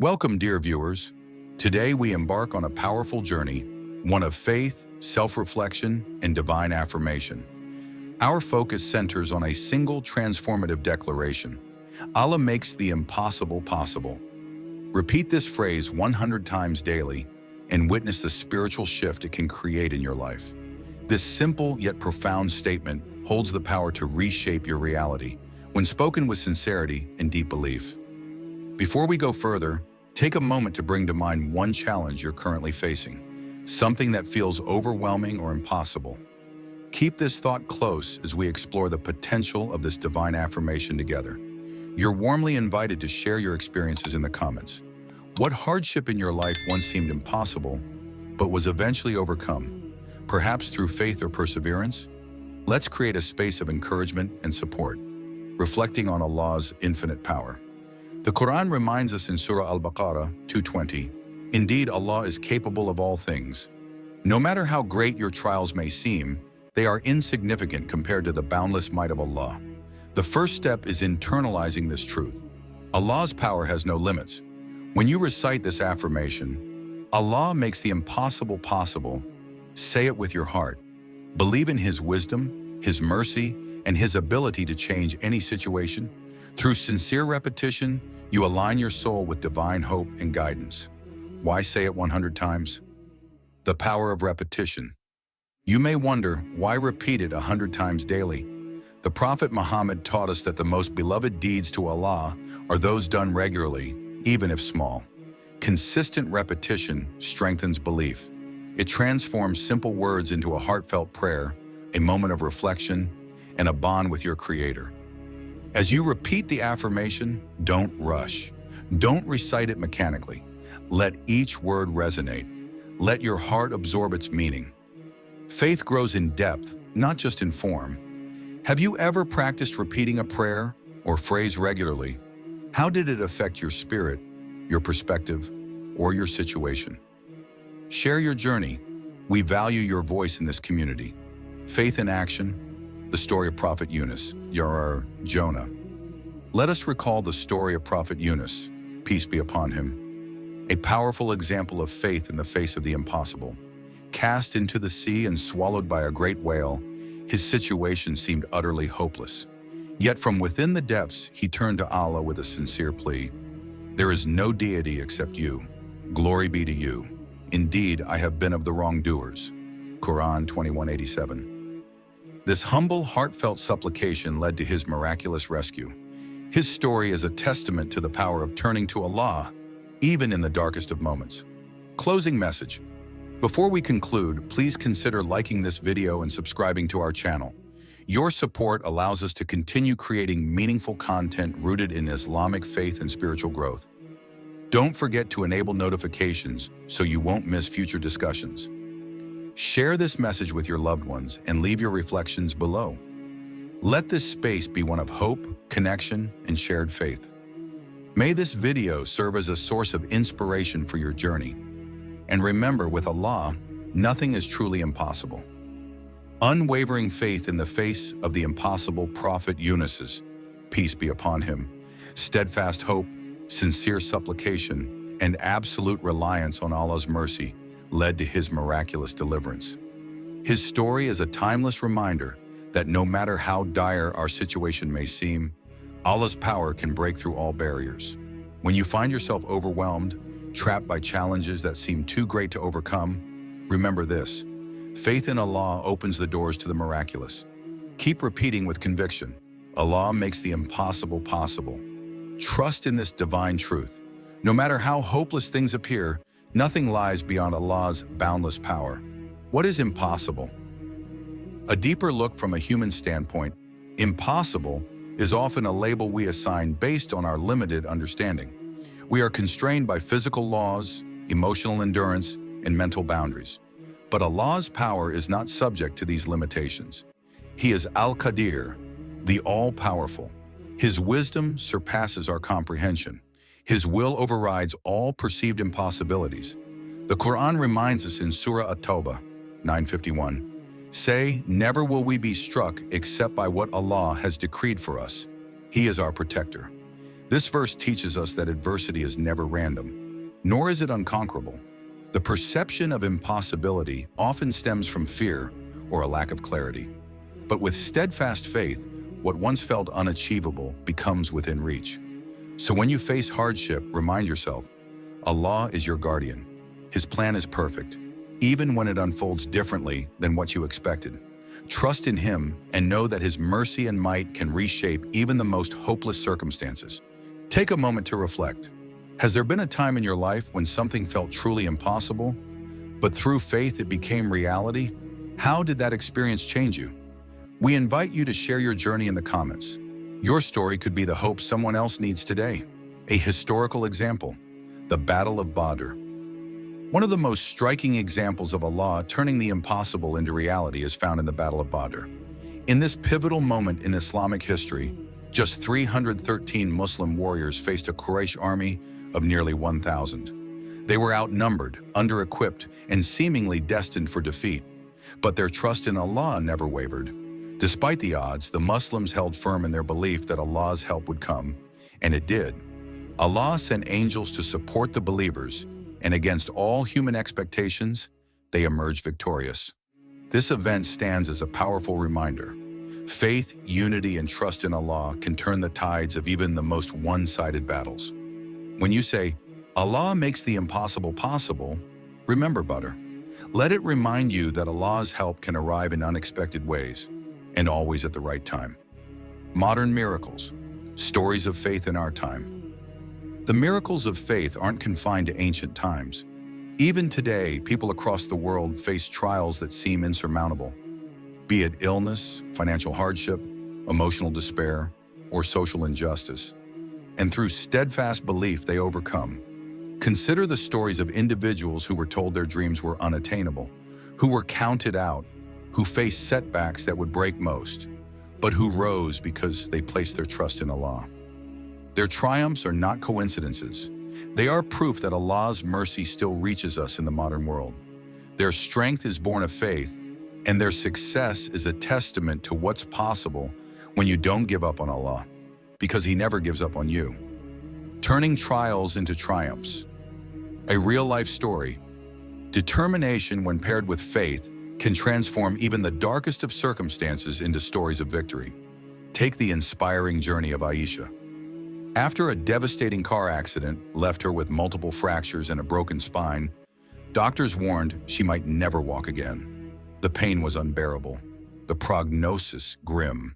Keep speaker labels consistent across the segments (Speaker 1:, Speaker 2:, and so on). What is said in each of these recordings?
Speaker 1: Welcome, dear viewers. Today we embark on a powerful journey, one of faith, self-reflection, and divine affirmation. Our focus centers on a single transformative declaration. Allah makes the impossible possible. Repeat this phrase 100 times daily and witness the spiritual shift it can create in your life. This simple yet profound statement holds the power to reshape your reality when spoken with sincerity and deep belief. Before we go further, take a moment to bring to mind one challenge you're currently facing, something that feels overwhelming or impossible. Keep this thought close as we explore the potential of this divine affirmation together. You're warmly invited to share your experiences in the comments. What hardship in your life once seemed impossible, but was eventually overcome, perhaps through faith or perseverance? Let's create a space of encouragement and support, reflecting on Allah's infinite power. The Quran reminds us in Surah Al-Baqarah 2:20, "Indeed, Allah is capable of all things. No matter how great your trials may seem, they are insignificant compared to the boundless might of Allah." The first step is internalizing this truth. Allah's power has no limits. When you recite this affirmation, Allah makes the impossible possible. Say it with your heart. Believe in His wisdom, His mercy, and His ability to change any situation. Through sincere repetition, you align your soul with divine hope and guidance. Why say it 100 times? The power of repetition. You may wonder, why repeat it 100 times daily? The Prophet Muhammad taught us that the most beloved deeds to Allah are those done regularly, even if small. Consistent repetition strengthens belief. It transforms simple words into a heartfelt prayer, a moment of reflection, and a bond with your Creator. As you repeat the affirmation, don't rush. Don't recite it mechanically. Let each word resonate. Let your heart absorb its meaning. Faith grows in depth, not just in form. Have you ever practiced repeating a prayer or phrase regularly? How did it affect your spirit, your perspective, or your situation? Share your journey. We value your voice in this community. Faith in action, the story of Prophet Yunus, Jonah. Let us recall the story of Prophet Yunus, peace be upon him, a powerful example of faith in the face of the impossible. Cast into the sea and swallowed by a great whale, his situation seemed utterly hopeless. Yet from within the depths, he turned to Allah with a sincere plea. "There is no deity except you. Glory be to you. Indeed, I have been of the wrongdoers." Quran 21:87. This humble, heartfelt supplication led to his miraculous rescue. His story is a testament to the power of turning to Allah, even in the darkest of moments. Closing message. Before we conclude, please consider liking this video and subscribing to our channel. Your support allows us to continue creating meaningful content rooted in Islamic faith and spiritual growth. Don't forget to enable notifications so you won't miss future discussions. Share this message with your loved ones and leave your reflections below. Let this space be one of hope, connection, and shared faith. May this video serve as a source of inspiration for your journey. And remember, with Allah, nothing is truly impossible. Unwavering faith in the face of the impossible Prophet Yunus's, peace be upon him, steadfast hope, sincere supplication, and absolute reliance on Allah's mercy led to his miraculous deliverance. His story is a timeless reminder that no matter how dire our situation may seem, Allah's power can break through all barriers. When you find yourself overwhelmed, trapped by challenges that seem too great to overcome, remember this: faith in Allah opens the doors to the miraculous. Keep repeating with conviction, Allah makes the impossible possible. Trust in this divine truth. No matter how hopeless things appear, nothing lies beyond Allah's boundless power. What is impossible? A deeper look from a human standpoint, impossible is often a label we assign based on our limited understanding. We are constrained by physical laws, emotional endurance, and mental boundaries. But Allah's power is not subject to these limitations. He is Al-Qadir, the all-powerful. His wisdom surpasses our comprehension. His will overrides all perceived impossibilities. The Quran reminds us in Surah At-Tawbah 9:51, "Say, never will we be struck except by what Allah has decreed for us. He is our protector." This verse teaches us that adversity is never random, nor is it unconquerable. The perception of impossibility often stems from fear or a lack of clarity. But with steadfast faith, what once felt unachievable becomes within reach. So when you face hardship, remind yourself, Allah is your guardian. His plan is perfect, even when it unfolds differently than what you expected. Trust in Him and know that His mercy and might can reshape even the most hopeless circumstances. Take a moment to reflect. Has there been a time in your life when something felt truly impossible, but through faith it became reality? How did that experience change you? We invite you to share your journey in the comments. Your story could be the hope someone else needs today. A historical example, the Battle of Badr. One of the most striking examples of Allah turning the impossible into reality is found in the Battle of Badr. In this pivotal moment in Islamic history, just 313 Muslim warriors faced a Quraysh army of nearly 1,000. They were outnumbered, under-equipped, and seemingly destined for defeat. But their trust in Allah never wavered. Despite the odds, the Muslims held firm in their belief that Allah's help would come, and it did. Allah sent angels to support the believers, and against all human expectations, they emerged victorious. This event stands as a powerful reminder. Faith, unity, and trust in Allah can turn the tides of even the most one-sided battles. When you say, Allah makes the impossible possible, remember Badr. Let it remind you that Allah's help can arrive in unexpected ways, and always at the right time. Modern miracles, stories of faith in our time. The miracles of faith aren't confined to ancient times. Even today, people across the world face trials that seem insurmountable. Be it illness, financial hardship, emotional despair, or social injustice. And through steadfast belief, they overcome. Consider the stories of individuals who were told their dreams were unattainable, who were counted out, who faced setbacks that would break most, but who rose because they placed their trust in Allah. Their triumphs are not coincidences. They are proof that Allah's mercy still reaches us in the modern world. Their strength is born of faith, and their success is a testament to what's possible when you don't give up on Allah, because He never gives up on you. Turning trials into triumphs. A real-life story. Determination, when paired with faith, can transform even the darkest of circumstances into stories of victory. Take the inspiring journey of Aisha. After a devastating car accident left her with multiple fractures and a broken spine, doctors warned she might never walk again. The pain was unbearable, the prognosis grim.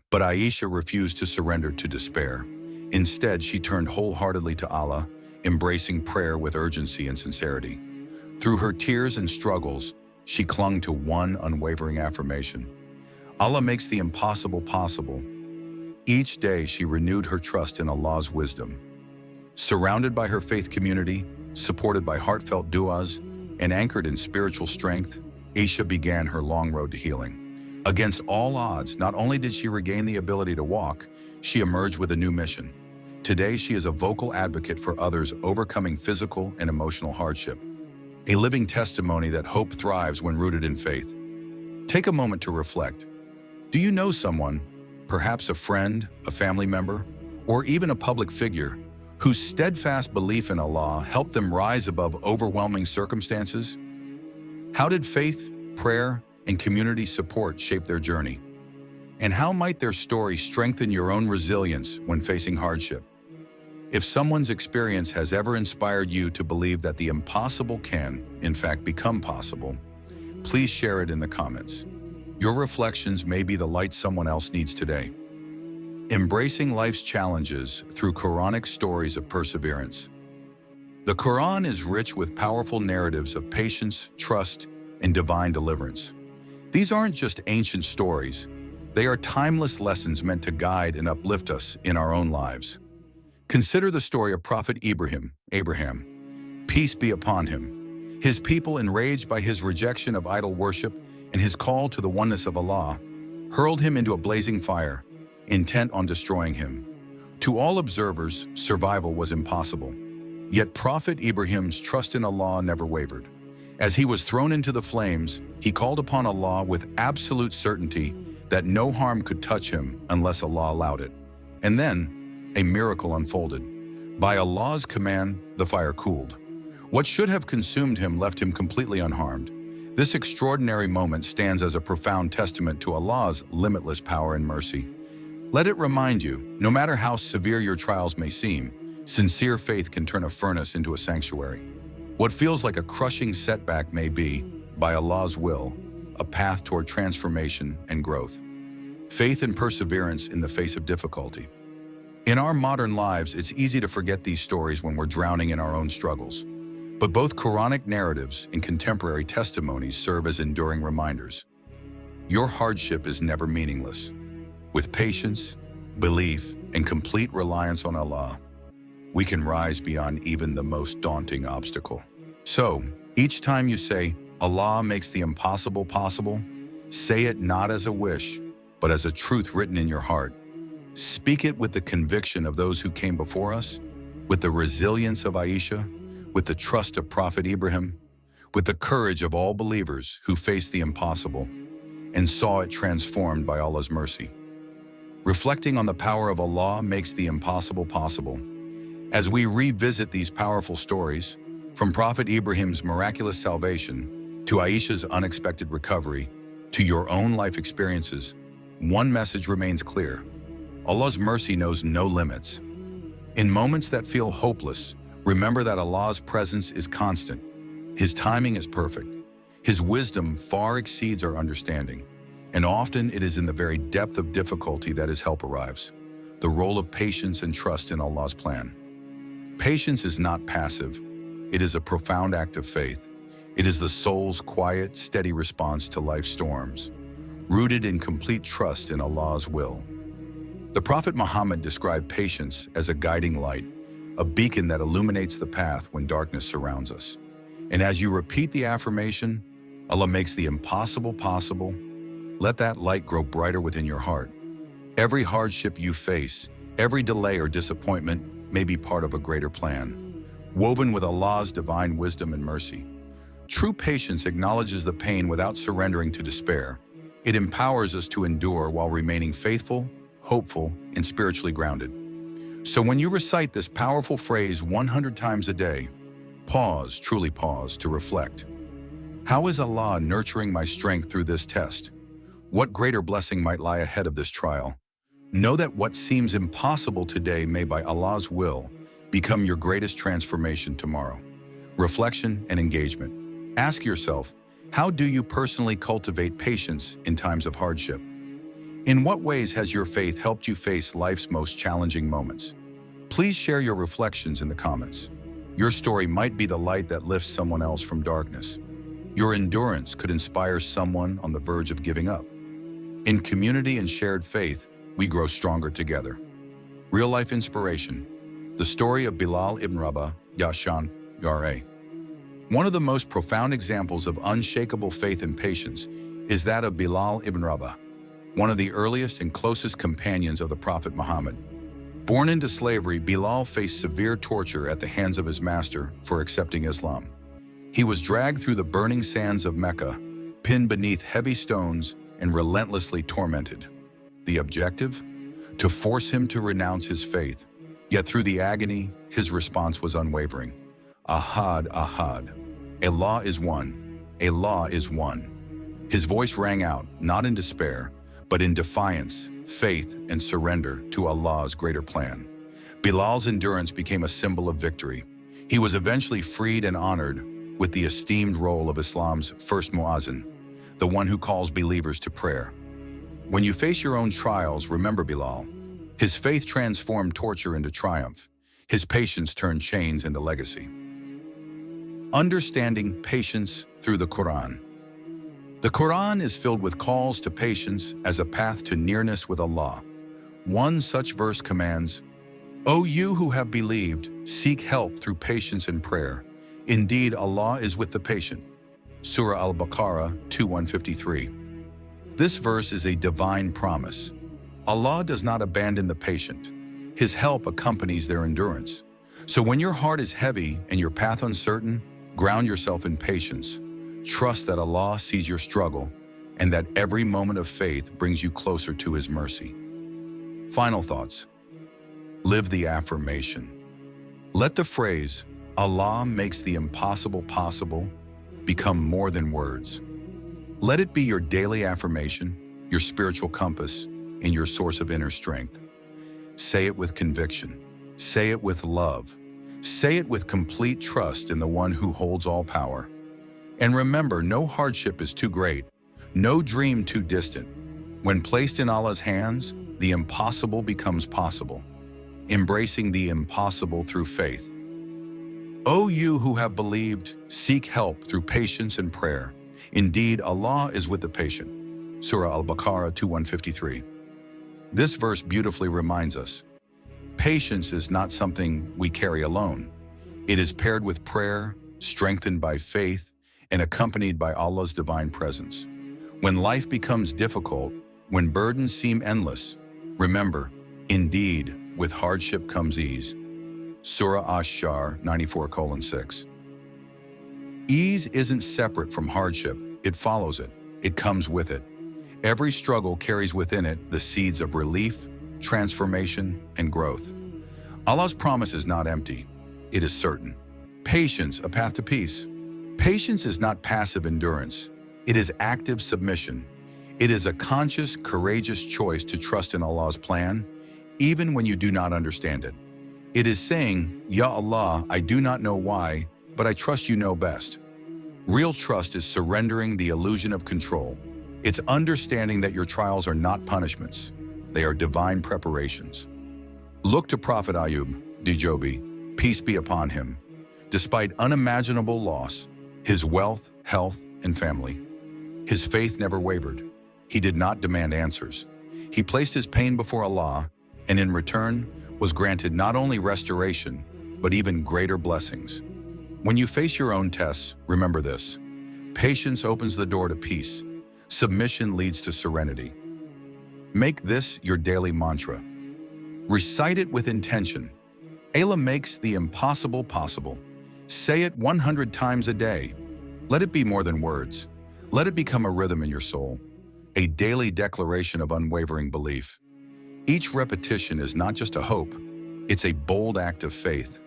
Speaker 1: But Aisha refused to surrender to despair. Instead, she turned wholeheartedly to Allah, embracing prayer with urgency and sincerity. Through her tears and struggles, she clung to one unwavering affirmation: Allah makes the impossible possible. Each day, she renewed her trust in Allah's wisdom. Surrounded by her faith community, supported by heartfelt du'as, and anchored in spiritual strength, Aisha began her long road to healing. Against all odds, not only did she regain the ability to walk, she emerged with a new mission. Today, she is a vocal advocate for others overcoming physical and emotional hardship, a living testimony that hope thrives when rooted in faith. Take a moment to reflect. Do you know someone, perhaps a friend, a family member, or even a public figure, whose steadfast belief in Allah helped them rise above overwhelming circumstances? How did faith, prayer, and community support shape their journey? And how might their story strengthen your own resilience when facing hardship? If someone's experience has ever inspired you to believe that the impossible can, in fact, become possible, please share it in the comments. Your reflections may be the light someone else needs today. Embracing life's challenges through Quranic stories of perseverance. The Quran is rich with powerful narratives of patience, trust, and divine deliverance. These aren't just ancient stories. They are timeless lessons meant to guide and uplift us in our own lives. Consider the story of Prophet Abraham, peace be upon him. His people, enraged by his rejection of idol worship and his call to the oneness of Allah, hurled him into a blazing fire, intent on destroying him. To all observers, survival was impossible. Yet Prophet Ibrahim's trust in Allah never wavered. As he was thrown into the flames, he called upon Allah with absolute certainty that no harm could touch him unless Allah allowed it. And then, a miracle unfolded. By Allah's command, the fire cooled. What should have consumed him left him completely unharmed. This extraordinary moment stands as a profound testament to Allah's limitless power and mercy. Let it remind you, no matter how severe your trials may seem, sincere faith can turn a furnace into a sanctuary. What feels like a crushing setback may be, by Allah's will, a path toward transformation and growth. Faith and perseverance in the face of difficulty. In our modern lives, it's easy to forget these stories when we're drowning in our own struggles. But both Quranic narratives and contemporary testimonies serve as enduring reminders. Your hardship is never meaningless. With patience, belief, and complete reliance on Allah, we can rise beyond even the most daunting obstacle. So, each time you say, Allah makes the impossible possible, say it not as a wish, but as a truth written in your heart. Speak it with the conviction of those who came before us, with the resilience of Aisha, with the trust of Prophet Ibrahim, with the courage of all believers who faced the impossible and saw it transformed by Allah's mercy. Reflecting on the power of Allah makes the impossible possible. As we revisit these powerful stories, from Prophet Ibrahim's miraculous salvation to Aisha's unexpected recovery to your own life experiences, one message remains clear. Allah's mercy knows no limits. In moments that feel hopeless, remember that Allah's presence is constant. His timing is perfect. His wisdom far exceeds our understanding. And often it is in the very depth of difficulty that His help arrives. The role of patience and trust in Allah's plan. Patience is not passive. It is a profound act of faith. It is the soul's quiet, steady response to life's storms, rooted in complete trust in Allah's will. The Prophet Muhammad described patience as a guiding light, a beacon that illuminates the path when darkness surrounds us. And as you repeat the affirmation, Allah makes the impossible possible, let that light grow brighter within your heart. Every hardship you face, every delay or disappointment may be part of a greater plan, woven with Allah's divine wisdom and mercy. True patience acknowledges the pain without surrendering to despair. It empowers us to endure while remaining faithful, hopeful, and spiritually grounded. So when you recite this powerful phrase 100 times a day, pause, truly pause, to reflect. How is Allah nurturing my strength through this test? What greater blessing might lie ahead of this trial? Know that what seems impossible today may, by Allah's will, become your greatest transformation tomorrow. Reflection and engagement. Ask yourself, how do you personally cultivate patience in times of hardship? In what ways has your faith helped you face life's most challenging moments? Please share your reflections in the comments. Your story might be the light that lifts someone else from darkness. Your endurance could inspire someone on the verge of giving up. In community and shared faith, we grow stronger together. Real-life inspiration. The story of Bilal ibn Rabah, Yashan, Yare. One of the most profound examples of unshakable faith and patience is that of Bilal ibn Rabah, one of the earliest and closest companions of the Prophet Muhammad. Born into slavery, Bilal faced severe torture at the hands of his master for accepting Islam. He was dragged through the burning sands of Mecca, pinned beneath heavy stones, and relentlessly tormented. The objective? To force him to renounce his faith. Yet through the agony, his response was unwavering. Ahad, Ahad. Allah is one. Allah is one. His voice rang out, not in despair, but in defiance, faith, and surrender to Allah's greater plan. Bilal's endurance became a symbol of victory. He was eventually freed and honored with the esteemed role of Islam's first muazzin, the one who calls believers to prayer. When you face your own trials, remember Bilal. His faith transformed torture into triumph. His patience turned chains into legacy. Understanding patience through the Quran. The Quran is filled with calls to patience as a path to nearness with Allah. One such verse commands, "O you who have believed, seek help through patience and prayer. Indeed, Allah is with the patient." Surah Al-Baqarah 2:153. This verse is a divine promise. Allah does not abandon the patient. His help accompanies their endurance. So when your heart is heavy and your path uncertain, ground yourself in patience. Trust that Allah sees your struggle and that every moment of faith brings you closer to His mercy. Final thoughts. Live the affirmation. Let the phrase, Allah makes the impossible possible, become more than words. Let it be your daily affirmation, your spiritual compass, and your source of inner strength. Say it with conviction. Say it with love. Say it with complete trust in the one who holds all power. And remember, no hardship is too great, no dream too distant. When placed in Allah's hands, the impossible becomes possible. Embracing the impossible through faith. O you who have believed, seek help through patience and prayer. Indeed, Allah is with the patient. Surah Al-Baqarah 2:153. This verse beautifully reminds us, patience is not something we carry alone. It is paired with prayer, strengthened by faith, and accompanied by Allah's divine presence. When life becomes difficult, when burdens seem endless, remember, indeed, with hardship comes ease. Surah Ash-Shar 94:6. Ease isn't separate from hardship, it follows it, it comes with it. Every struggle carries within it the seeds of relief, transformation, and growth. Allah's promise is not empty, it is certain. Patience, a path to peace. Patience is not passive endurance, it is active submission. It is a conscious, courageous choice to trust in Allah's plan, even when you do not understand it. It is saying, Ya Allah, I do not know why, but I trust you know best. Real trust is surrendering the illusion of control. It's understanding that your trials are not punishments. They are divine preparations. Look to Prophet Ayub, Dijobi, peace be upon him. Despite unimaginable loss, his wealth, health, and family, his faith never wavered. He did not demand answers. He placed his pain before Allah, and in return was granted not only restoration, but even greater blessings. When you face your own tests, remember this. Patience opens the door to peace. Submission leads to serenity. Make this your daily mantra. Recite it with intention. Allah makes the impossible possible. Say it 100 times a day. Let it be more than words. Let it become a rhythm in your soul, a daily declaration of unwavering belief. Each repetition is not just a hope, it's a bold act of faith.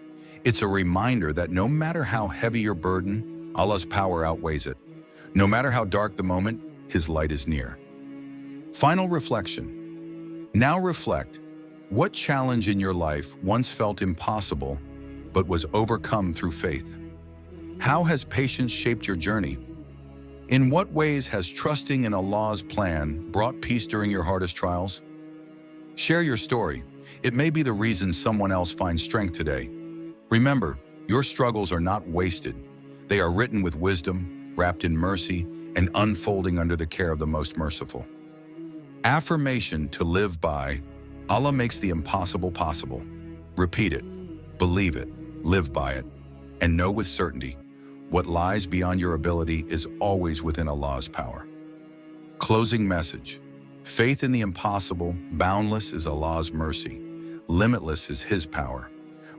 Speaker 1: It's a reminder that no matter how heavy your burden, Allah's power outweighs it. No matter how dark the moment, His light is near. Final reflection. Now reflect. What challenge in your life once felt impossible, but was overcome through faith? How has patience shaped your journey? In what ways has trusting in Allah's plan brought peace during your hardest trials? Share your story. It may be the reason someone else finds strength today. Remember, your struggles are not wasted. They are written with wisdom, wrapped in mercy, and unfolding under the care of the most merciful. Affirmation to live by. Allah makes the impossible possible. Repeat it, believe it, live by it, and know with certainty, what lies beyond your ability is always within Allah's power. Closing message. Faith in the impossible, boundless is Allah's mercy, limitless is His power.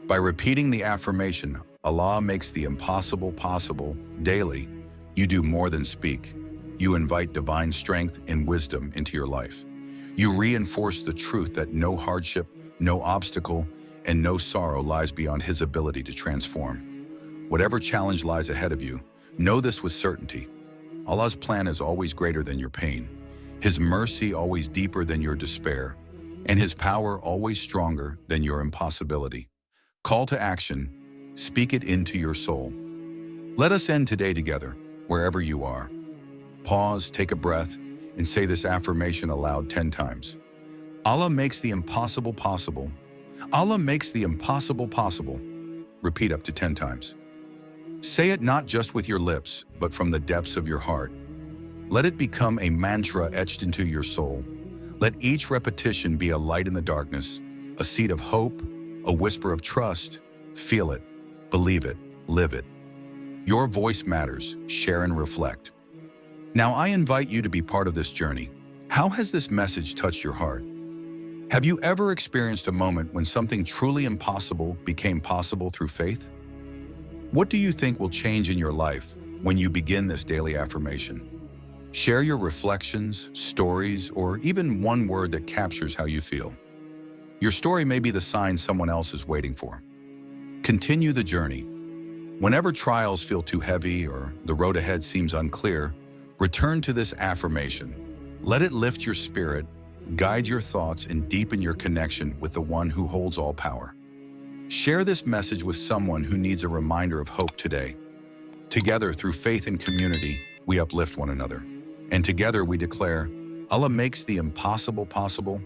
Speaker 1: By repeating the affirmation, Allah makes the impossible possible, daily, you do more than speak. You invite divine strength and wisdom into your life. You reinforce the truth that no hardship, no obstacle, and no sorrow lies beyond His ability to transform. Whatever challenge lies ahead of you, know this with certainty. Allah's plan is always greater than your pain, His mercy always deeper than your despair, and His power always stronger than your impossibility. Call to action, speak it into your soul. Let us end today together, wherever you are. Pause, take a breath, and say this affirmation aloud 10 times. Allah makes the impossible possible. Allah makes the impossible possible. Repeat up to 10 times. Say it not just with your lips, but from the depths of your heart. Let it become a mantra etched into your soul. Let each repetition be a light in the darkness, a seed of hope, a whisper of trust. Feel it, believe it, live it. Your voice matters. Share and reflect. Now I invite you to be part of this journey. How has this message touched your heart? Have you ever experienced a moment when something truly impossible became possible through faith? What do you think will change in your life when you begin this daily affirmation? Share your reflections, stories, or even one word that captures how you feel. Your story may be the sign someone else is waiting for. Continue the journey. Whenever trials feel too heavy or the road ahead seems unclear, return to this affirmation. Let it lift your spirit, guide your thoughts, and deepen your connection with the one who holds all power. Share this message with someone who needs a reminder of hope today. Together, through faith and community, we uplift one another. And together we declare, Allah makes the impossible possible,